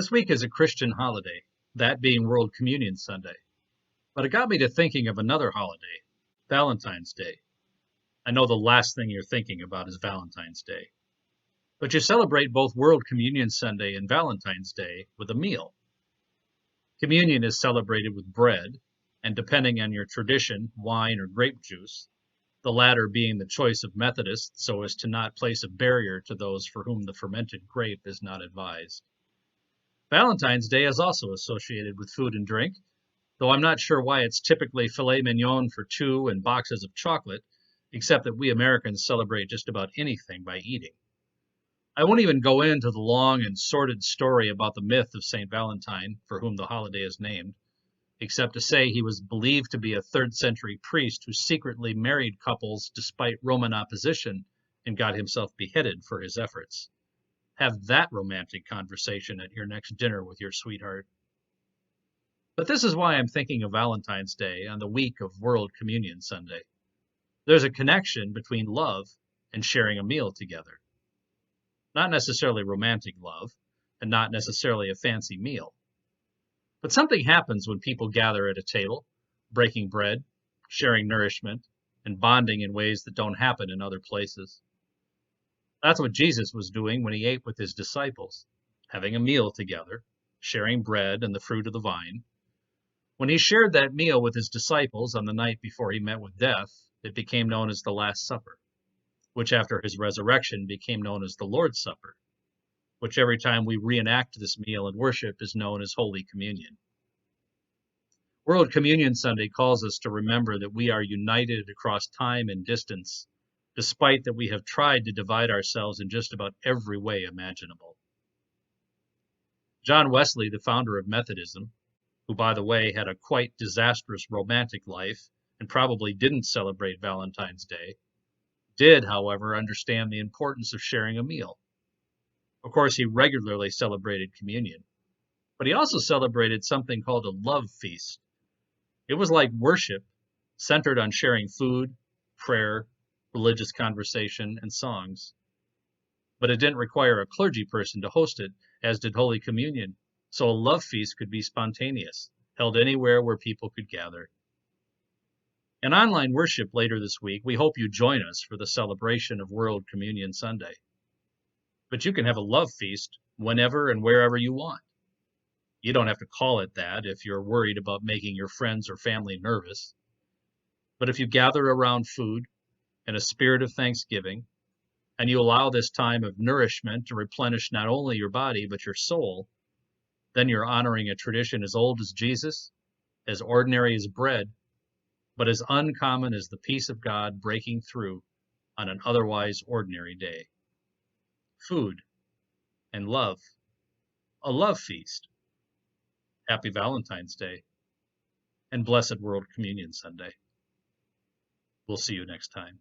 This week is a Christian holiday, that being World Communion Sunday. But it got me to thinking of another holiday, Valentine's Day. I know the last thing you're thinking about is Valentine's Day. But you celebrate both World Communion Sunday and Valentine's Day with a meal. Communion is celebrated with bread, and depending on your tradition, wine or grape juice, the latter being the choice of Methodists so as to not place a barrier to those for whom the fermented grape is not advised. Valentine's Day is also associated with food and drink, though I'm not sure why it's typically filet mignon for two and boxes of chocolate, except that we Americans celebrate just about anything by eating. I won't even go into the long and sordid story about the myth of St. Valentine, for whom the holiday is named, except to say he was believed to be a 3rd century priest who secretly married couples despite Roman opposition and got himself beheaded for his efforts. Have that romantic conversation at your next dinner with your sweetheart. But this is why I'm thinking of Valentine's Day on the week of World Communion Sunday. There's a connection between love and sharing a meal together. Not necessarily romantic love, and not necessarily a fancy meal. But something happens when people gather at a table, breaking bread, sharing nourishment, and bonding in ways that don't happen in other places. That's what Jesus was doing when he ate with his disciples, having a meal together, sharing bread and the fruit of the vine. When he shared that meal with his disciples on the night before he met with death, it became known as the Last Supper, which after his resurrection became known as the Lord's Supper, which every time we reenact this meal in worship is known as Holy Communion. World Communion Sunday calls us to remember that we are united across time and distance, despite that we have tried to divide ourselves in just about every way imaginable. John Wesley, the founder of Methodism, who, by the way, had a quite disastrous romantic life and probably didn't celebrate Valentine's Day, did, however, understand the importance of sharing a meal. Of course, he regularly celebrated communion, but he also celebrated something called a love feast. It was like worship, centered on sharing food, prayer, religious conversation, and songs. But it didn't require a clergy person to host it, as did Holy Communion, so a love feast could be spontaneous, held anywhere where people could gather. In online worship later this week, we hope you join us for the celebration of World Communion Sunday. But you can have a love feast whenever and wherever you want. You don't have to call it that if you're worried about making your friends or family nervous. But if you gather around food in a spirit of thanksgiving, and you allow this time of nourishment to replenish not only your body but your soul, then you're honoring a tradition as old as Jesus, as ordinary as bread, but as uncommon as the peace of God breaking through on an otherwise ordinary day. Food and love, a love feast. Happy Valentine's Day, and blessed World Communion Sunday. We'll see you next time.